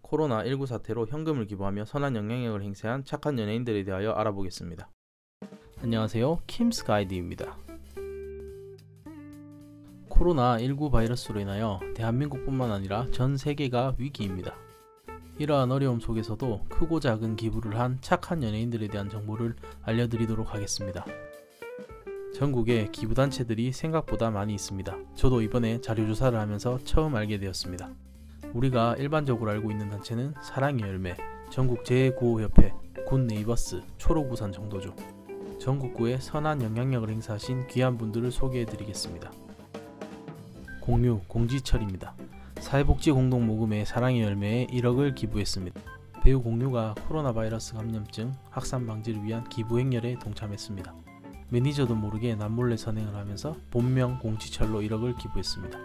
코로나19 사태로 현금을 기부하며 선한 영향력을 행사한 착한 연예인들에 대하여 알아보겠습니다. 안녕하세요, 킴스 가이드입니다. 코로나19 바이러스로 인하여 대한민국뿐만 아니라 전 세계가 위기입니다. 이러한 어려움 속에서도 크고 작은 기부를 한 착한 연예인들에 대한 정보를 알려드리도록 하겠습니다. 전국에 기부단체들이 생각보다 많이 있습니다. 저도 이번에 자료조사를 하면서 처음 알게 되었습니다. 우리가 일반적으로 알고 있는 단체는 사랑의 열매, 전국재해구호협회, 굿네이버스, 초록우산 정도죠. 전국구에 선한 영향력을 행사하신 귀한 분들을 소개해드리겠습니다. 공유, 공지철입니다. 사회복지공동모금회 사랑의 열매에 1억을 기부했습니다. 배우 공유가 코로나 바이러스 감염증 확산 방지를 위한 기부행렬에 동참했습니다. 매니저도 모르게 남몰래 선행을 하면서 본명 공지철로 1억을 기부했습니다.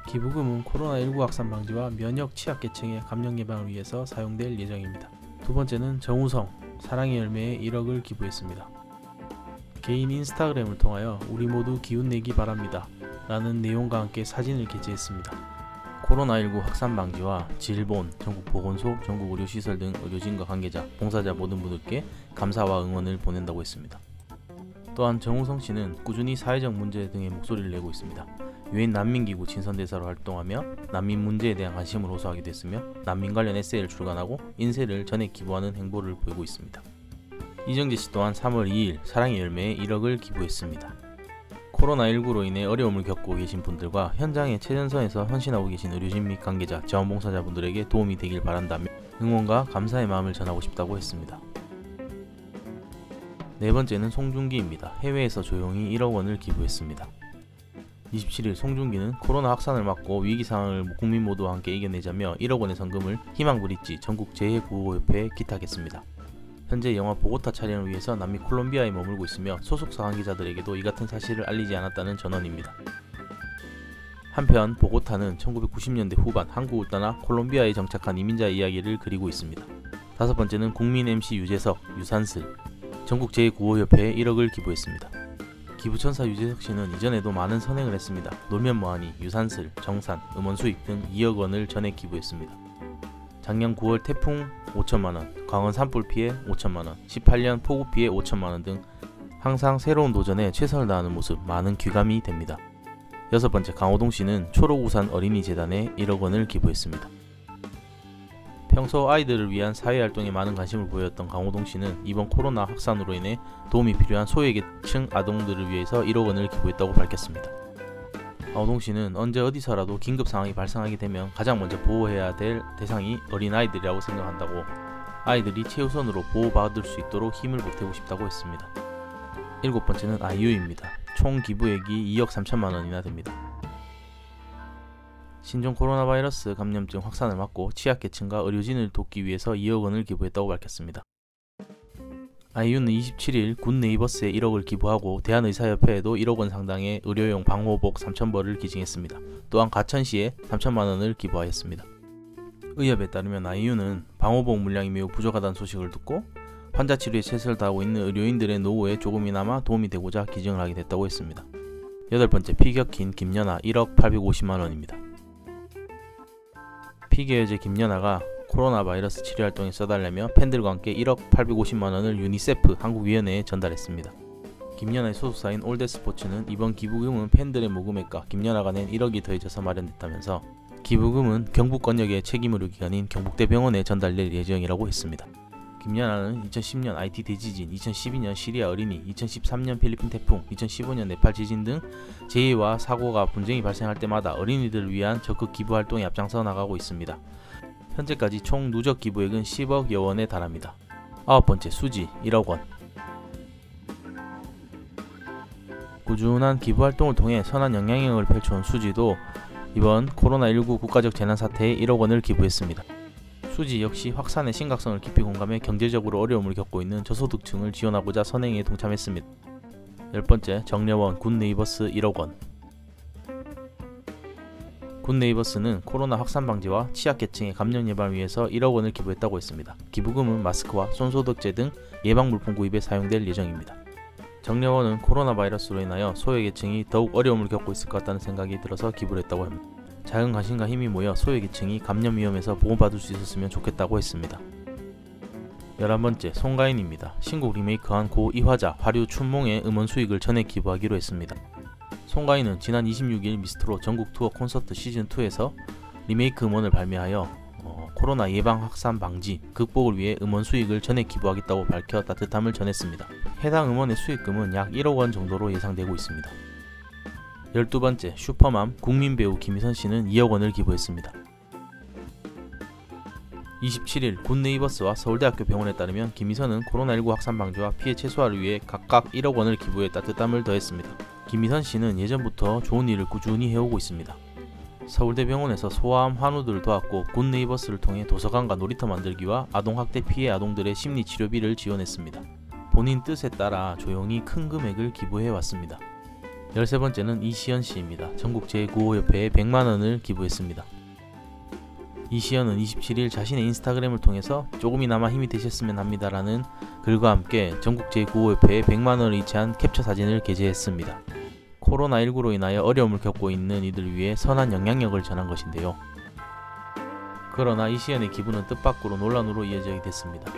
기부금은 코로나19 확산 방지와 면역 취약계층의 감염 예방을 위해서 사용될 예정입니다. 두 번째는 정우성, 사랑의 열매에 1억을 기부했습니다. 개인 인스타그램을 통하여 우리 모두 기운 내기 바랍니다 라는 내용과 함께 사진을 게재했습니다. 코로나19 확산 방지와 질본, 전국보건소, 전국의료시설 등 의료진과 관계자, 봉사자 모든 분들께 감사와 응원을 보낸다고 했습니다. 또한 정우성 씨는 꾸준히 사회적 문제 등의 목소리를 내고 있습니다. 유엔 난민기구 친선대사로 활동하며 난민 문제에 대한 관심을 호소하기도 했으며 난민 관련 에세이를 출간하고 인쇄를 전액 기부하는 행보를 보이고 있습니다. 이정재 씨 또한 3월 2일 사랑의 열매에 1억을 기부했습니다. 코로나19로 인해 어려움을 겪고 계신 분들과 현장의 최전선에서 헌신하고 계신 의료진 및 관계자, 자원봉사자분들에게 도움이 되길 바란다며 응원과 감사의 마음을 전하고 싶다고 했습니다. 네 번째는 송중기입니다. 해외에서 조용히 1억 원을 기부했습니다. 27일 송중기는 코로나 확산을 막고 위기 상황을 국민 모두와 함께 이겨내자며 1억 원의 성금을 희망브릿지 전국재해구호협회에 기탁했습니다. 현재 영화 보고타 촬영을 위해서 남미 콜롬비아에 머물고 있으며 소속사 관계자들에게도 이 같은 사실을 알리지 않았다는 전언입니다. 한편 보고타는 1990년대 후반 한국을 떠나 콜롬비아에 정착한 이민자의 이야기를 그리고 있습니다. 다섯 번째는 국민 MC 유재석, 유산슬, 전국재해구호협회에 1억을 기부했습니다. 기부천사 유재석 씨는 이전에도 많은 선행을 했습니다. 놀면 뭐하니, 유산슬, 정산, 음원 수익 등 2억 원을 전액 기부했습니다. 작년 9월 태풍 5천만원, 강원 산불 피해 5천만원, 18년 폭우 피해 5천만원 등 항상 새로운 도전에 최선을 다하는 모습 많은 귀감이 됩니다. 여섯 번째, 강호동 씨는 초록우산 어린이재단에 1억 원을 기부했습니다. 평소 아이들을 위한 사회활동에 많은 관심을 보였던 강호동 씨는 이번 코로나 확산으로 인해 도움이 필요한 소외계층 아동들을 위해서 1억 원을 기부했다고 밝혔습니다. 강호동 씨는 언제 어디서라도 긴급 상황이 발생하게 되면 가장 먼저 보호해야 될 대상이 어린아이들이라고 생각한다고, 아이들이 최우선으로 보호받을 수 있도록 힘을 보태고 싶다고 했습니다. 일곱 번째는 아이유입니다. 총 기부액이 2억 3천만 원이나 됩니다. 신종 코로나 바이러스 감염증 확산을 막고 취약계층과 의료진을 돕기 위해서 2억 원을 기부했다고 밝혔습니다. 아이유는 27일 굿네이버스에 1억을 기부하고 대한의사협회에도 1억 원 상당의 의료용 방호복 3,000벌을 기증했습니다. 또한 가천시에 3천만 원을 기부하였습니다. 의협에 따르면 아이유는 방호복 물량이 매우 부족하다는 소식을 듣고 환자 치료에 최선을 다하고 있는 의료인들의 노후에 조금이나마 도움이 되고자 기증을 하게 됐다고 했습니다. 여덟 번째, 피겨킨 김연아 1억 850만 원입니다. 피겨여제 김연아가 코로나 바이러스 치료 활동에 써달라며 팬들과 함께 1억 850만 원을 유니세프 한국위원회에 전달했습니다. 김연아의 소속사인 올데스포츠는 이번 기부금은 팬들의 모금액과 김연아가 낸 1억이 더해져서 마련됐다면서 기부금은 경북권역의 책임의료기관인 경북대병원에 전달될 예정이라고 했습니다. 김연아는 2010년 IT 대지진, 2012년 시리아 어린이, 2013년 필리핀 태풍, 2015년 네팔 지진 등 재해와 사고가 분쟁이 발생할 때마다 어린이들을 위한 적극 기부 활동에 앞장서 나가고 있습니다. 현재까지 총 누적 기부액은 10억여 원에 달합니다. 아홉 번째, 수지 1억 원. 꾸준한 기부 활동을 통해 선한 영향력을 펼쳐온 수지도 이번 코로나19 국가적 재난사태에 1억 원을 기부했습니다. 수지 역시 확산의 심각성을 깊이 공감해 경제적으로 어려움을 겪고 있는 저소득층을 지원하고자 선행에 동참했습니다. 열 번째, 정려원 굿네이버스 1억 원. 굿네이버스는 코로나 확산 방지와 취약계층의 감염 예방을 위해서 1억 원을 기부했다고 했습니다. 기부금은 마스크와 손소독제 등 예방물품 구입에 사용될 예정입니다. 정려원은 코로나 바이러스로 인하여 소외계층이 더욱 어려움을 겪고 있을 것 같다는 생각이 들어서 기부를 했다고 합니다. 작은 관심과 힘이 모여 소외계층이 감염 위험에서 보호받을 수 있었으면 좋겠다고 했습니다. 11번째, 송가인입니다. 신곡 리메이크한 고 이화자, 화류, 춘몽의 음원 수익을 전액 기부하기로 했습니다. 송가인은 지난 26일 미스트롯 전국 투어 콘서트 시즌2에서 리메이크 음원을 발매하여 코로나 예방 확산 방지, 극복을 위해 음원 수익을 전액 기부하겠다고 밝혀 따뜻함을 전했습니다. 해당 음원의 수익금은 약 1억 원 정도로 예상되고 있습니다. 12번째, 슈퍼맘 국민배우 김희선 씨는 2억 원을 기부했습니다. 27일 굿네이버스와 서울대학교 병원에 따르면 김희선은 코로나19 확산 방지와 피해 최소화를 위해 각각 1억 원을 기부해 따뜻함을 더했습니다. 김희선 씨는 예전부터 좋은 일을 꾸준히 해오고 있습니다. 서울대병원에서 소아암 환우들을 도왔고 굿네이버스를 통해 도서관과 놀이터 만들기와 아동학대 피해 아동들의 심리치료비를 지원했습니다. 본인 뜻에 따라 조용히 큰 금액을 기부해왔습니다. 13번째는 이시연 씨입니다. 전국 제9호협회에 100만원을 기부했습니다. 이시연은 27일 자신의 인스타그램을 통해서 조금이나마 힘이 되셨으면 합니다 라는 글과 함께 전국 제9호협회에 100만원을 이체한 캡처 사진을 게재했습니다. 코로나19로 인하여 어려움을 겪고 있는 이들을 위해 선한 영향력을 전한 것인데요. 그러나 이시연의 기부는 뜻밖으로 논란으로 이어지게 됐습니다.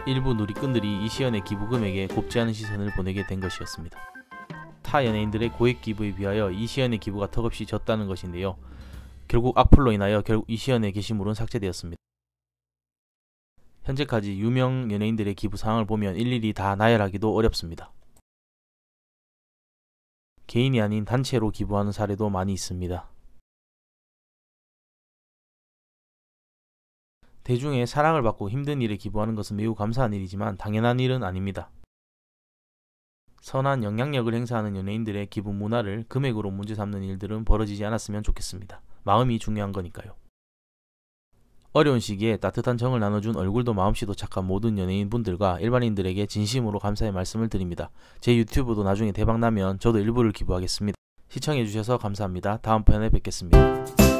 일부 누리꾼들이 이시연의 기부 금액에 곱지 않은 시선을 보내게 된 것이었습니다. 타 연예인들의 고액 기부에 비하여 이시연의 기부가 턱없이 적다는 것인데요. 결국 악플로 인하여 이시연의 게시물은 삭제되었습니다. 현재까지 유명 연예인들의 기부 사항을 보면 일일이 다 나열하기도 어렵습니다. 개인이 아닌 단체로 기부하는 사례도 많이 있습니다. 대중의 사랑을 받고 힘든 일에 기부하는 것은 매우 감사한 일이지만 당연한 일은 아닙니다. 선한 영향력을 행사하는 연예인들의 기부 문화를 금액으로 문제 삼는 일들은 벌어지지 않았으면 좋겠습니다. 마음이 중요한 거니까요. 어려운 시기에 따뜻한 정을 나눠준 얼굴도 마음씨도 착한 모든 연예인분들과 일반인들에게 진심으로 감사의 말씀을 드립니다. 제 유튜브도 나중에 대박나면 저도 일부를 기부하겠습니다. 시청해주셔서 감사합니다. 다음 편에 뵙겠습니다.